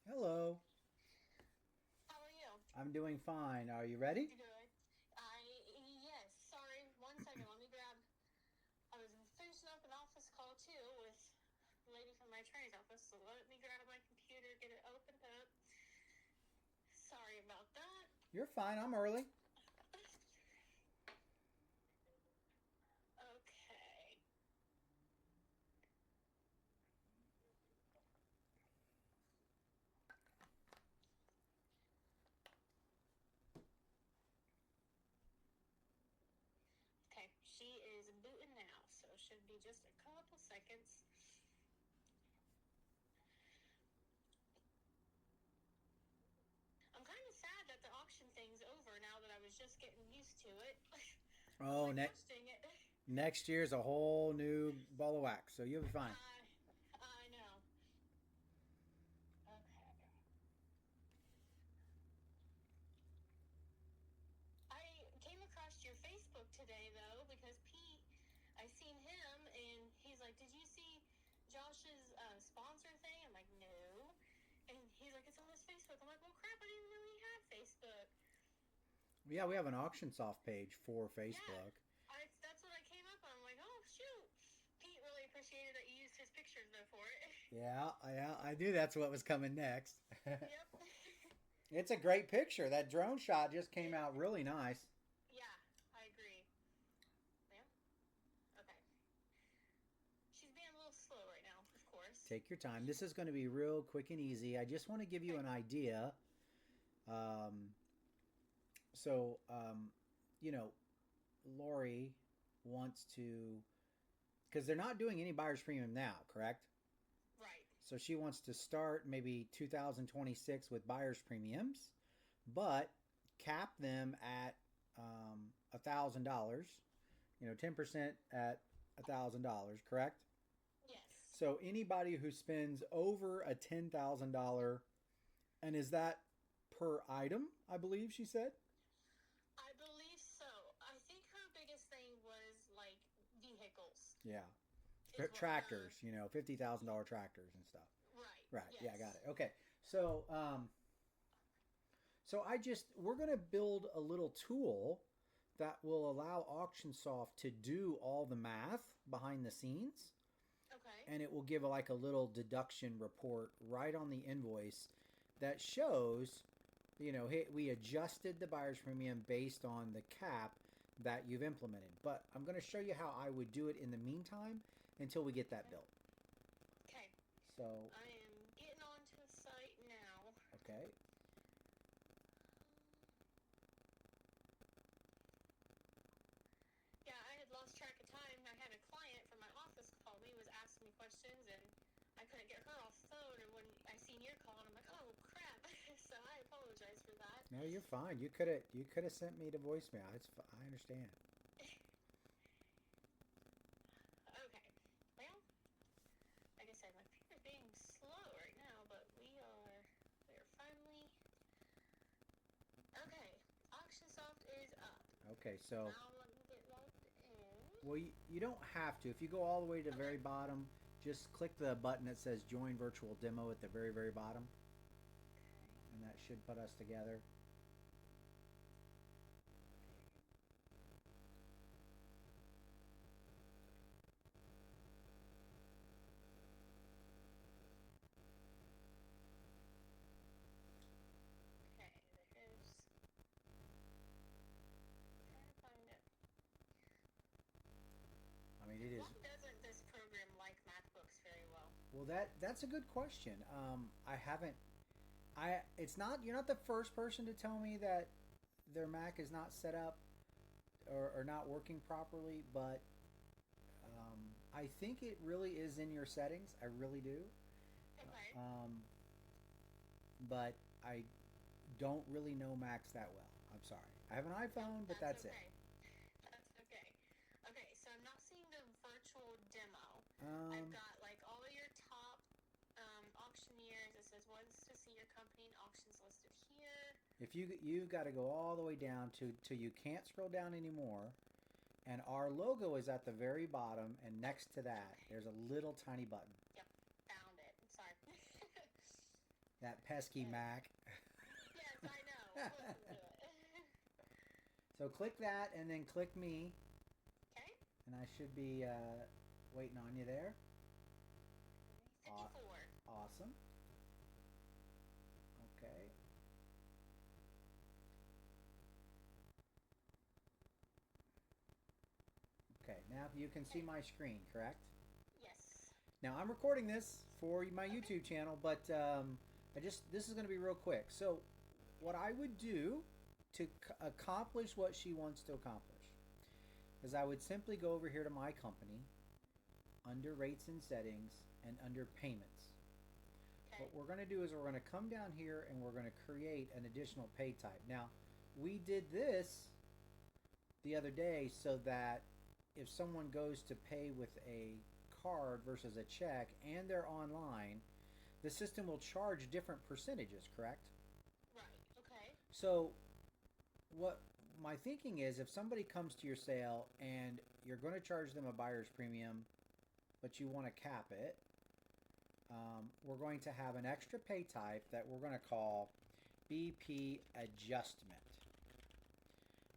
Hello. How are you? I'm doing fine. Are you ready? Good. Yes. Sorry. 1 second. Let me grab. I was finishing up an office call too with the lady from my attorney's office, so let me grab my computer, get it opened up. Sorry about that. You're fine. I'm early. Okay. Okay. She is booting now, so it should be just a couple seconds. I'm kind of sad that the auction thing's over now that I was just getting used to it. I'm Oh, like, gosh dang it. next year's a whole new ball of wax, so you'll be fine. I know. Okay. I came across your Facebook today though because Pete, I seen him and he's like, "Did you see Josh's sponsor thing?" I'm like, "No," and he's like, "It's on his Facebook." I'm like, "Well, crap! I didn't know he had Facebook." Yeah, we have an auction soft page for Yeah, Facebook. that's what I came up on. I'm like, "Oh shoot!" Pete really appreciated that you used his pictures though for it. Yeah, I knew that's what was coming next. Yep. It's a great picture. That drone shot just came it, out really nice. yeah, I agree. Yeah. Okay. She's being a little slow right now, of course. Take your time. This is going to be real quick and easy. I just want to give you Okay. an idea. Um, so, you know, Lori wants to, because they're not doing any buyer's premium now, correct? Right. So she wants to start maybe 2026 with buyer's premiums, but cap them at $1,000. 10% at $1,000, correct? Yes. So anybody who spends over a $10,000, and is that per item? I believe she said. I believe so. I think her biggest thing was like vehicles Yeah, is what her tractors. $50,000 tractors and stuff. right. Right. Yeah, I got Yes. it. Okay. So we're going to build a little tool that will allow AuctionSoft to do all the math behind the scenes, Okay. and it will give like a little deduction report right on the invoice that shows, hey, we adjusted the buyer's premium based on the cap that you've implemented. But I'm going to show you how I would do it in the meantime until we get that Okay. built. Okay. So, I am getting onto the site now. okay. Yeah, I had lost track of time. I had a client from my office call me, was asking me questions, and I couldn't get her off the phone. And when I seen your call, and I'm like, oh crap! So I apologize for that. No, you're fine. You could have sent me to voicemail. I understand. Okay. Well, like I said, my computer's being slow right now, but we are finally okay. AuctionSoft is up. Okay, so Now let me get logged in. well, you don't have to. If you go all the way to the Okay. very bottom, just click the button that says Join Virtual Demo at the very, very bottom, Okay. and that should put us together. Okay. There's trying to find it. I mean, it Why is. doesn't this program like MacBooks very well? Well, that's a good question. I haven't. It's not. You're not the first person to tell me that their Mac is not set up or not working properly, but I think it really is in your settings. I really do. Okay. Um, but I don't really know Macs that well. I'm sorry. I have an Nope, iPhone, but that's that's it. okay. That's okay. Okay, so I'm not seeing the virtual demo. I've Um, got like all of your top auctioneers. It says wants to see your company and auctions listed here. if you got to go all the way down to till you can't scroll down anymore, and our logo is at the very bottom, and next to that Okay. there's a little tiny button. Yep. Found it. Sorry. That pesky Mac. Yes, I know. Listen to it. So click that and then click me. Okay. And I should be waiting on you there. 54. Awesome. Okay. Okay, now you can see my screen, correct? Yes. Now I'm recording this for my Okay. YouTube channel, but this is going to be real quick. So what I would do to accomplish what she wants to accomplish is I would simply go over here to my company, under rates and settings, and under payments. Okay. What we're going to do is we're going to come down here and we're going to create an additional pay type. Now, we did this the other day so that if someone goes to pay with a card versus a check and they're online, the system will charge different percentages, correct? Right. Okay. So what my thinking is, if somebody comes to your sale and you're going to charge them a buyer's premium, but you want to cap it, we're going to have an extra pay type that we're going to call BP adjustment.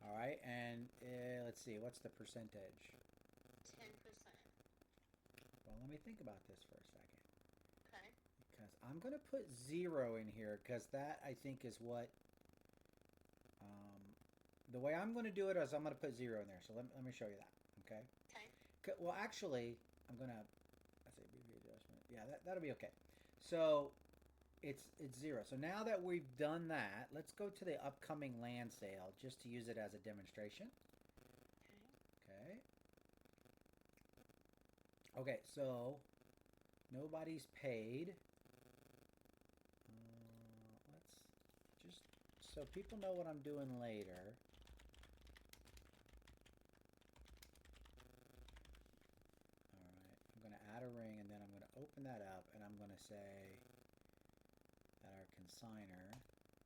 All right, and let's see, what's the percentage? 10%. Well, let me think about this for a second. Okay. Because I'm going to put 0 in here because that, I think, is what... the way I'm going to do it is I'm going to put 0 in there. So let me show you that, okay? Okay. Well, actually, I'm going to... I say BP adjustment. Yeah, that'll be okay. So it's 0. So now that we've done that, let's go to the upcoming land sale just to use it as a demonstration. Okay. Okay, so nobody's paid. Let's just so people know what I'm doing later. All right, I'm going to add a ring and then I'm going to open that up and I'm going to say that our consigner,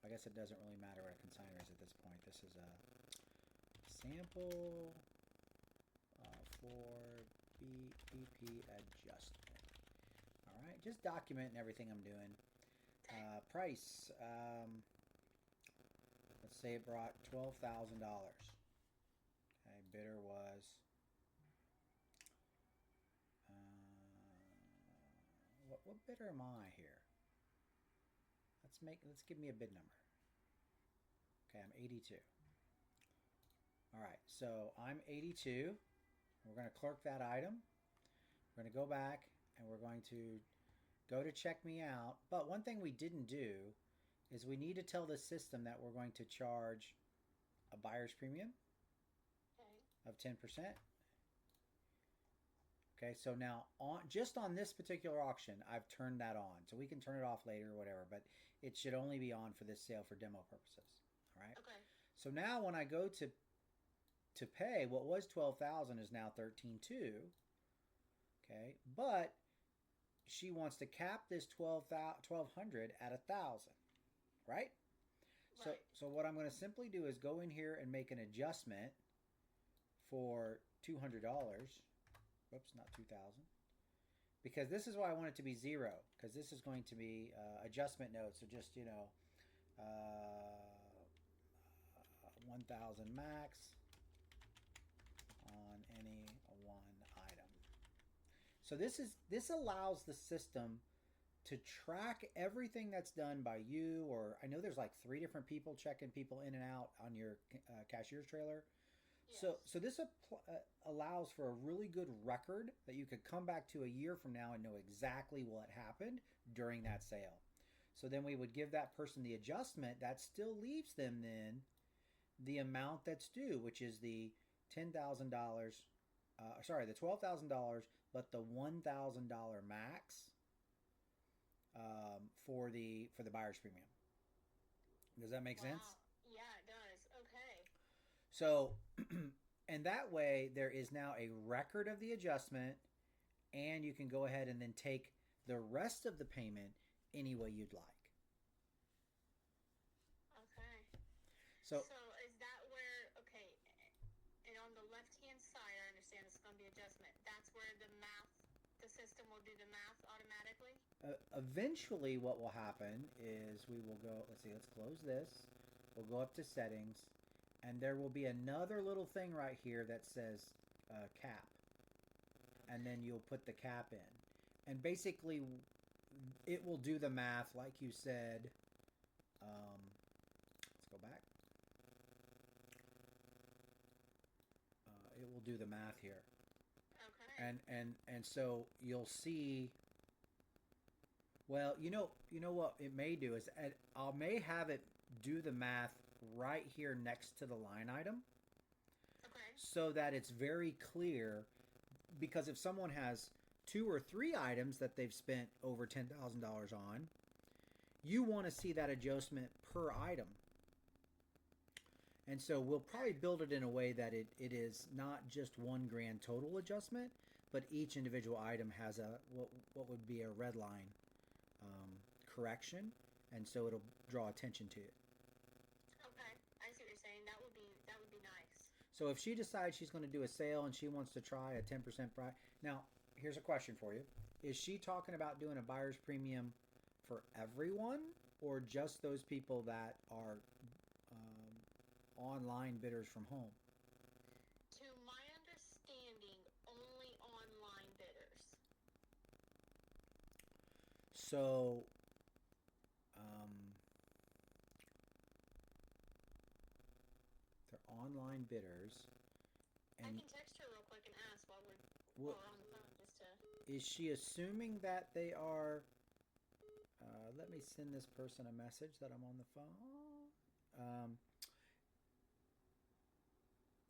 I guess it doesn't really matter what a consigner is at this point. This is a sample for BP adjustment. All right, just documenting everything I'm doing. Price, let's say it brought $12,000. Okay, bidder was what bidder am I here? Let's give me a bid number. Okay, I'm 82. All right, so I'm 82. We're going to clerk that item. We're going to go back and we're going to go to check me out. But one thing we didn't do is we need to tell the system that we're going to charge a buyer's premium of 10%. Okay, so now just on this particular auction, I've turned that on. So we can turn it off later or whatever, but it should only be on for this sale for demo purposes. All right? Okay. So now when I go to pay, what was $12,000 is now $13,200. Okay, but she wants to cap this $1,200 at $1,000, right? Right. So what I'm going to simply do is go in here and make an adjustment for $200. Whoops, not 2,000. Because this is why I want it to be 0. Because this is going to be adjustment note. So just 1,000 max on any one item. So this allows the system to track everything that's done by you, or I know there's like 3 different people checking people in and out on your cashier's trailer. Yes. So this allows for a really good record that you could come back to a year from now and know exactly what happened during that sale. So then we would give that person the adjustment. That still leaves them then the amount that's due, which is the $10,000. The $12,000, but the $1,000 max for the buyer's premium. Does that make sense? Yeah, it does. Okay. So, and that way there is now a record of the adjustment, and you can go ahead and then take the rest of the payment any way you'd like. Okay. So is that where, okay, and on the left-hand side, I understand it's going to be adjustment. That's where the system will do the math automatically? Eventually, what will happen is we will go, let's see, let's close this. We'll go up to settings, and there will be another little thing right here that says cap. And then you'll put the cap in. And basically, it will do the math like you said. Let's go back. It will do the math here. Okay. And so you'll see. Well, you know what it may do is I may have it do the math right here next to the line item, Okay. so that it's very clear. Because if someone has 2 or 3 items that they've spent over $10,000 on, you want to see that adjustment per item. And so we'll probably build it in a way that it is not just one grand total adjustment, but each individual item has a what would be a red line correction, and so it'll draw attention to it. Okay. I see what you're saying. That would be nice. So if she decides she's going to do a sale and she wants to try a 10% price, now here's a question for you: is she talking about doing a buyer's premium for everyone, or just those people that are online bidders from home? To my understanding, only online bidders. So, they're online bidders. I And can text her real quick and ask while what, we're on the phone just to. is she assuming that they are? Let me send this person a message that I'm on the phone.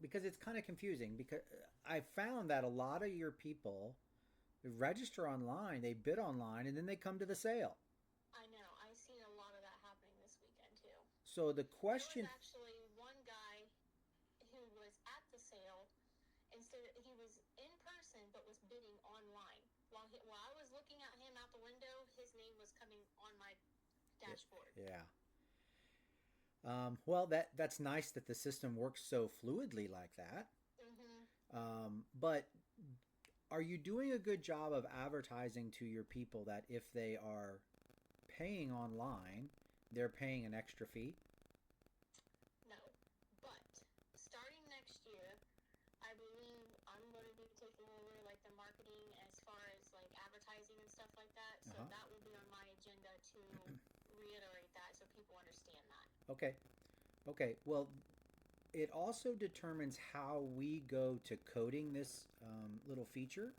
Because it's kind of confusing. Because I found that a lot of your people register online, they bid online, and then they come to the sale. I know. I've seen a lot of that happening this weekend too. So the There question, was actually one guy who was at the sale. Instead, he was in person but was bidding online. While I was looking at him out the window, his name was coming on my dashboard. yeah. Well, that's nice that the system works so fluidly like that. But are you doing a good job of advertising to your people that if they are paying online, they're paying an extra fee? No, but starting next year, I believe I'm going to be taking over like the marketing as far as like advertising and stuff like that. So Uh-huh. that will be on my agenda to reiterate that so people understand that. Okay. Well, it also determines how we go to coding this little feature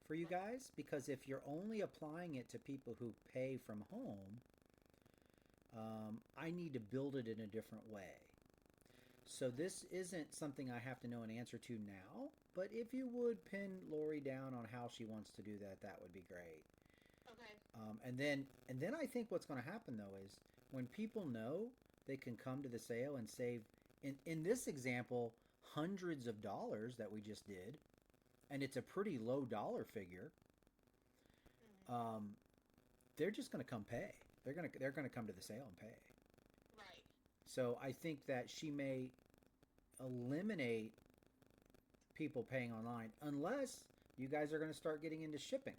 for you guys. Because if you're only applying it to people who pay from home, I need to build it in a different way. So this isn't something I have to know an answer to now, but if you would pin Lori down on how she wants to do that, that would be great. Okay. And then I think what's going to happen though is when people know they can come to the sale and save, in this example, hundreds of dollars that we just did, and it's a pretty low dollar figure. They're just going to come pay. They're going to come to the sale and pay. Right. So I think that she may eliminate people paying online unless you guys are going to start getting into shipping.